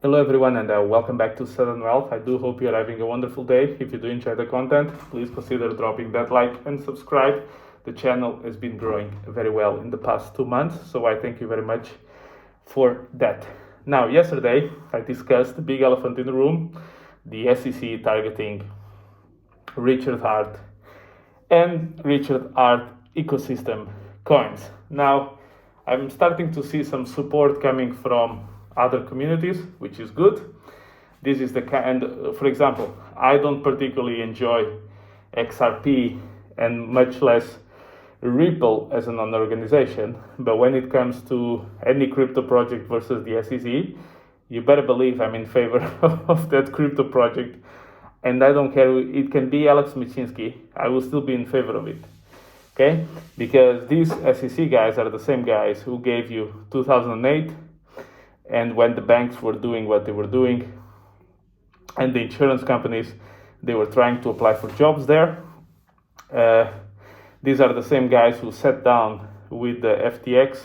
Hello everyone and welcome back to Sudden Wealth. I do hope you're having a wonderful day. If you do enjoy the content, please consider dropping that like and subscribe. The channel has been growing very well in the past 2 months, so I thank you very much for that. Now, yesterday I discussed the big elephant in the room, the SEC targeting Richard Hart and Richard Hart ecosystem coins. Now, I'm starting to see some support coming from other communities, which is good. This is the kind, for example, I don't particularly enjoy XRP and much less Ripple as an organization, but when it comes to any crypto project versus the SEC, you better believe I'm in favor of that crypto project, and I don't care, it can be Alex Machinsky, I will still be in favor of it. Okay, because these SEC guys are the same guys who gave you 2008, and when the banks were doing what they were doing, and the insurance companies, they were trying to apply for jobs there. These are the same guys who sat down with the FTX,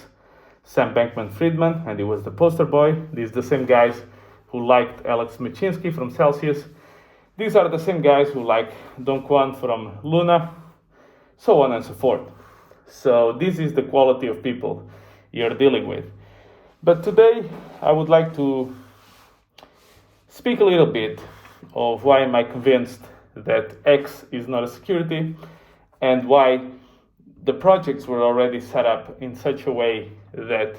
Sam Bankman-Friedman, and he was the poster boy. These are the same guys who liked Alex Machinsky from Celsius. These are the same guys who like Don Juan from Luna, so on and so forth. So this is the quality of people you're dealing with. But today I would like to speak a little bit of why am I convinced that X is not a security, and why the projects were already set up in such a way that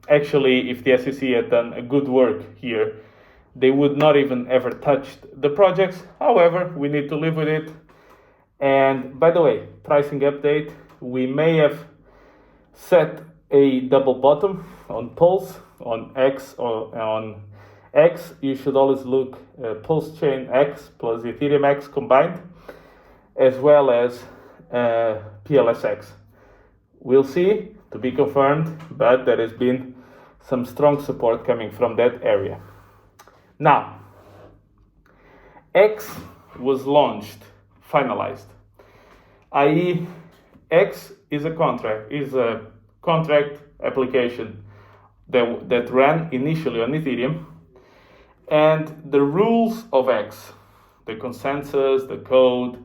actually if the SEC had done a good work here, they would not even ever touch the projects. However, we need to live with it. And by the way, pricing update, we may have set a double bottom on Pulse, on X, or on X. You should always look Pulse Chain X plus Ethereum X combined, as well as PLSX. We'll see, to be confirmed, but there has been some strong support coming from that area. Now, X was launched, finalized, i.e. X is a contract application that ran initially on Ethereum, and the rules of X, the consensus, the code,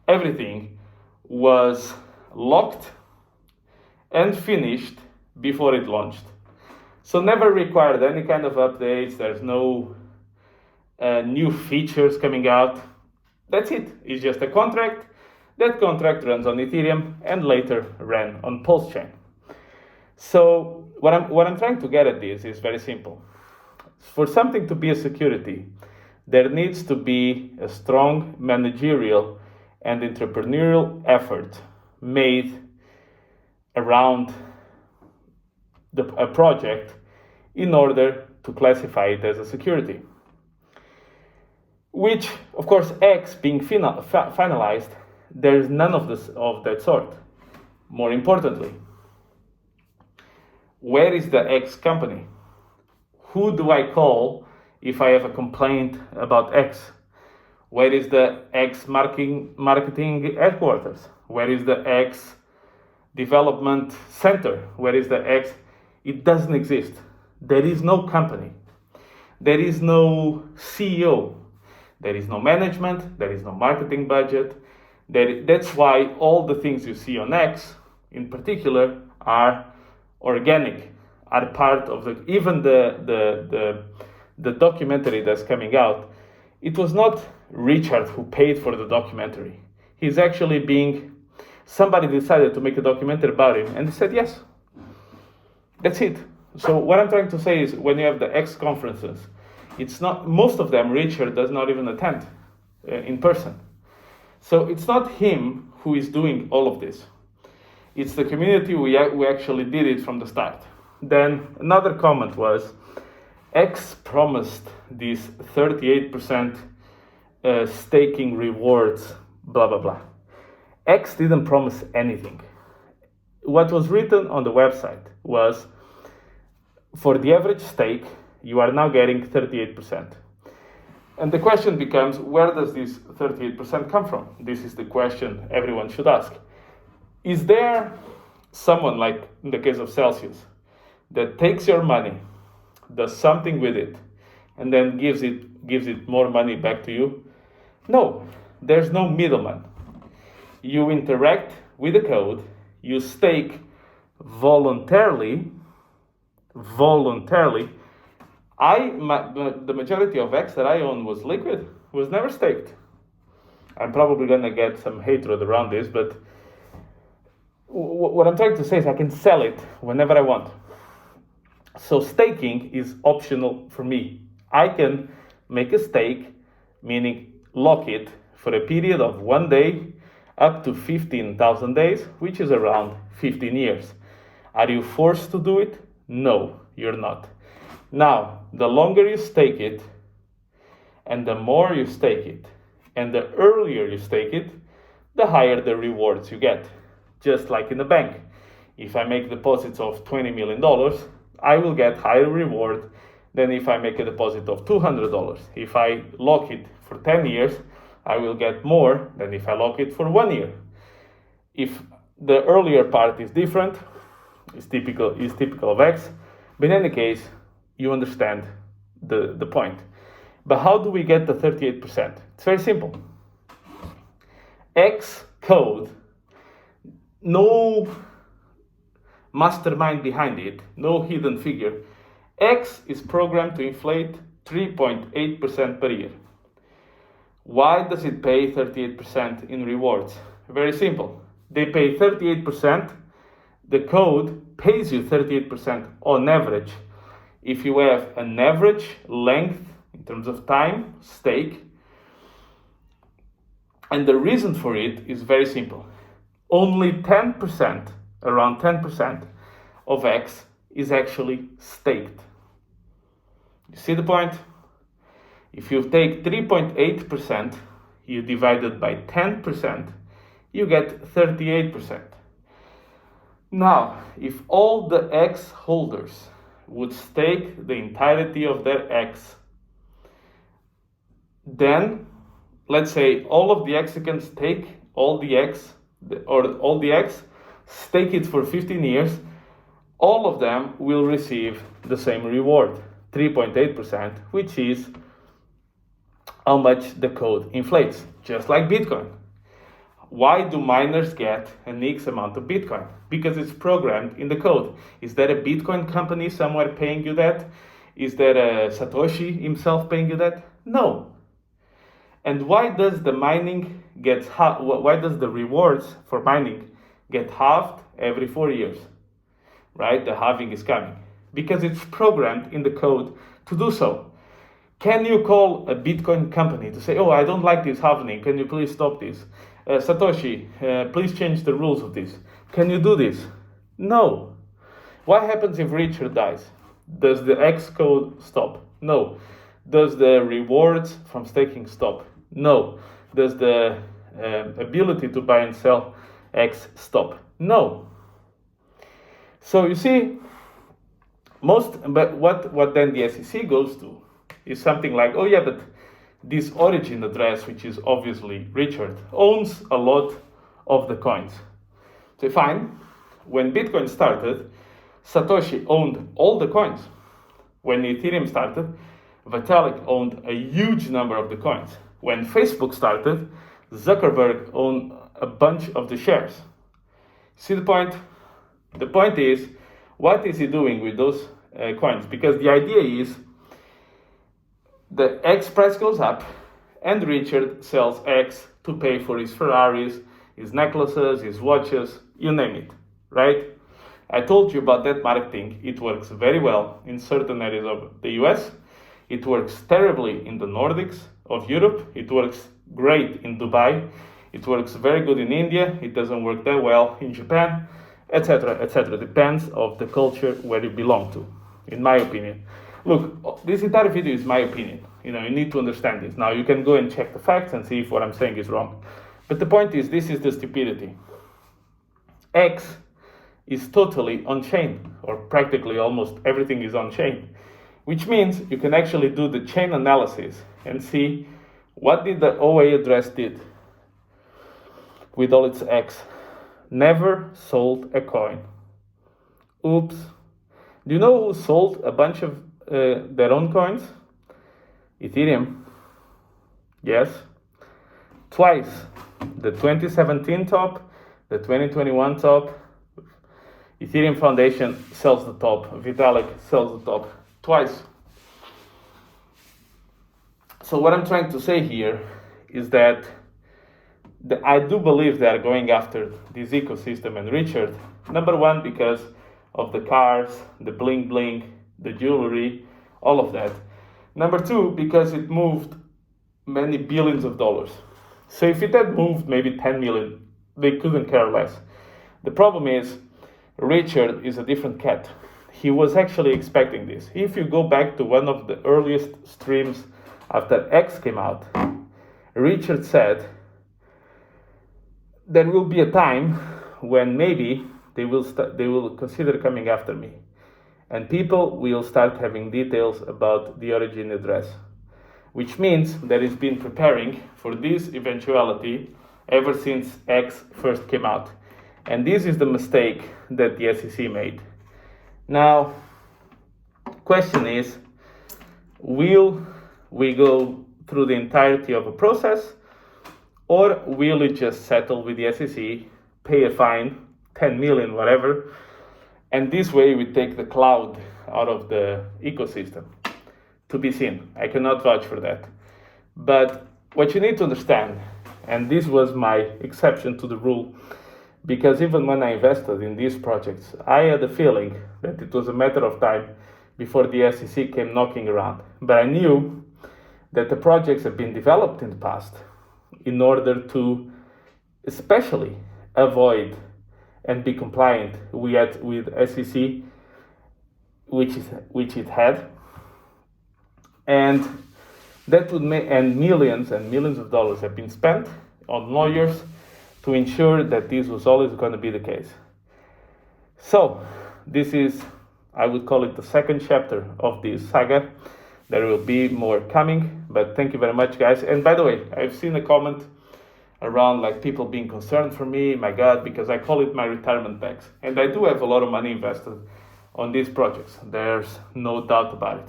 everything was locked and finished before it launched. So never required any kind of updates. There's no new features coming out. That's it. It's just a contract. That contract runs on Ethereum and later ran on Pulse Chain. So what I'm trying to get at this is very simple. For something to be a security, there needs to be a strong managerial and entrepreneurial effort made around a project in order to classify it as a security. Which, of course, X being finalized, there's none of that sort. More importantly, where is the X company? Who do I call if I have a complaint about X? Where is the X marketing headquarters? Where is the X development center? Where is the X? It doesn't exist. There is no company. There is no CEO. There is no management. There is no marketing budget. That's why all the things you see on X, in particular, are organic, are part of even the documentary that's coming out. It was not Richard who paid for the documentary. He's actually somebody decided to make a documentary about him, and they said yes. That's it. So what I'm trying to say is, when you have the X conferences, it's not, most of them Richard does not even attend in person. So it's not him who is doing all of this. It's the community. We actually did it from the start. Then another comment was, X promised these 38% staking rewards, blah, blah, blah. X didn't promise anything. What was written on the website was, for the average stake, you are now getting 38%. And the question becomes, where does this 38% come from? This is the question everyone should ask. Is there someone, like in the case of Celsius, that takes your money, does something with it, and then gives it more money back to you? No, there's no middleman. You interact with the code, you stake voluntarily. The majority of X that I own was liquid, was never staked. I'm probably gonna get some hatred around this, but what I'm trying to say is I can sell it whenever I want. So staking is optional for me. I can make a stake, meaning lock it for a period of 1 day up to 15,000 days, which is around 15 years. Are you forced to do it? No, you're not. Now, the longer you stake it, and the more you stake it, and the earlier you stake it, the higher the rewards you get. Just like in a bank. If I make deposits of $20 million, I will get higher reward than if I make a deposit of $200. If I lock it for 10 years, I will get more than if I lock it for 1 year. If the earlier part is different, is typical of X, but in any case, you understand the point. But how do we get the 38%? It's very simple. X code, no mastermind behind it, no hidden figure. X is programmed to inflate 3.8% per year. Why does it pay 38% in rewards? Very simple. They pay 38%. The code pays you 38% on average. If you have an average length in terms of time, stake, and the reason for it is very simple. Only 10%, around 10% of X is actually staked. You see the point? If you take 3.8%, you divide it by 10%, you get 38%. Now, if all the X holders would stake the entirety of their X, then let's say all of the Xicans take all the X, stake it for 15 years, all of them will receive the same reward, 3.8%, which is how much the code inflates, just like Bitcoin. Why do miners get an X amount of Bitcoin? Because it's programmed in the code. Is there a Bitcoin company somewhere paying you that? Is there a Satoshi himself paying you that? No. And why does the rewards for mining get halved every 4 years? Right? The halving is coming. Because it's programmed in the code to do so. Can you call a Bitcoin company to say, oh, I don't like this halving, can you please stop this? Satoshi, please change the rules of this. Can you do this? No. What happens if Richard dies? Does the X code stop? No. Does the rewards from staking stop? No. Does the ability to buy and sell X stop? No. So you see, but what then the SEC goes to is something like, oh yeah, but this origin address, which is obviously Richard, owns a lot of the coins. So fine, when Bitcoin started, Satoshi owned all the coins. When Ethereum started, Vitalik owned a huge number of the coins. When Facebook started, Zuckerberg owned a bunch of the shares. See the point? The point is, what is he doing with those coins? Because the idea is the X price goes up and Richard sells X to pay for his Ferraris, his necklaces, his watches, you name it, right? I told you about that marketing. It works very well in certain areas of the US. It works terribly in the Nordics of Europe. It works great in Dubai. It works very good in India. It doesn't work that well in Japan, etc., etc. Depends of the culture where you belong to, in my opinion. Look, this entire video is my opinion. You need to understand this. Now, you can go and check the facts and see if what I'm saying is wrong. But the point is, this is the stupidity. X is totally on-chain, or practically almost everything is on-chain, which means you can actually do the chain analysis and see what did the OA address did with all its X. Never sold a coin. Oops. Do you know who sold a bunch of their own coins? Ethereum, yes. Twice, the 2017 top, the 2021 top. Ethereum Foundation sells the top, Vitalik sells the top twice. So what I'm trying to say here is that I do believe they are going after this ecosystem and Richard. Number one, because of the cars, the bling bling, the jewelry, all of that. Number two, because it moved many billions of dollars. So if it had moved maybe 10 million, they couldn't care less. The problem is, Richard is a different cat. He was actually expecting this. If you go back to one of the earliest streams after X came out, Richard said, there will be a time when maybe they will consider coming after me. And people will start having details about the origin address, which means that it's been preparing for this eventuality ever since X first came out. And this is the mistake that the SEC made. Now, question is, will we go through the entirety of a process, or will it just settle with the SEC, pay a fine, 10 million, whatever, and this way we take the cloud out of the ecosystem? To be seen. I cannot vouch for that. But what you need to understand, and this was my exception to the rule, because even when I invested in these projects, I had a feeling that it was a matter of time before the SEC came knocking around. But I knew that the projects have been developed in the past in order to especially avoid and be compliant with SEC, which it had, and that would make, and millions of dollars have been spent on lawyers to ensure that this was always going to be the case. So this is, I would call it the second chapter of this saga. There will be more coming, but thank you very much, guys. And by the way, I've seen a comment around like people being concerned for me, my God, because I call it my retirement bags. And I do have a lot of money invested on these projects. There's no doubt about it.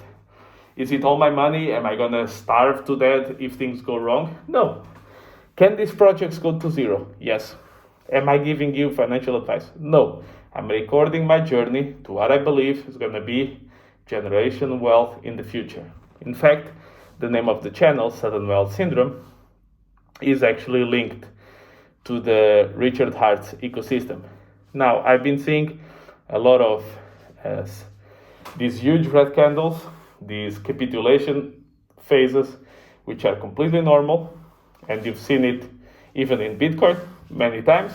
Is it all my money? Am I gonna starve to death if things go wrong? No. Can these projects go to zero? Yes. Am I giving you financial advice? No. I'm recording my journey to what I believe is gonna be generational wealth in the future. In fact, the name of the channel, Sudden Wealth Syndrome, is actually linked to the Richard Hart's ecosystem. Now, I've been seeing a lot of these huge red candles, these capitulation phases, which are completely normal, and you've seen it even in Bitcoin many times.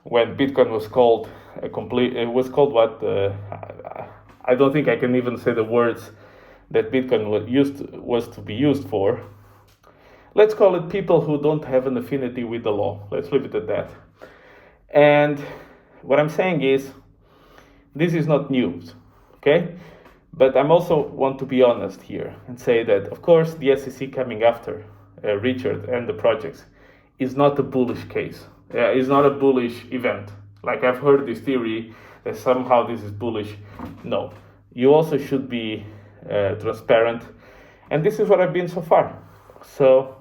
When Bitcoin was called I don't think I can even say the words that Bitcoin was to be used for. Let's call it people who don't have an affinity with the law. Let's leave it at that. And what I'm saying is, this is not news, okay? But I'm also want to be honest here and say that, of course, the SEC coming after Richard and the projects is not a bullish case. It's not a bullish event. Like I've heard this theory that somehow this is bullish. No, you also should be transparent. And this is what I've been so far. So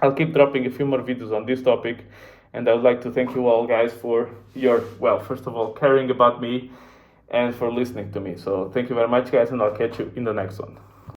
I'll keep dropping a few more videos on this topic. And I would like to thank you all, guys, for your, first of all, caring about me and for listening to me. So thank you very much, guys, and I'll catch you in the next one.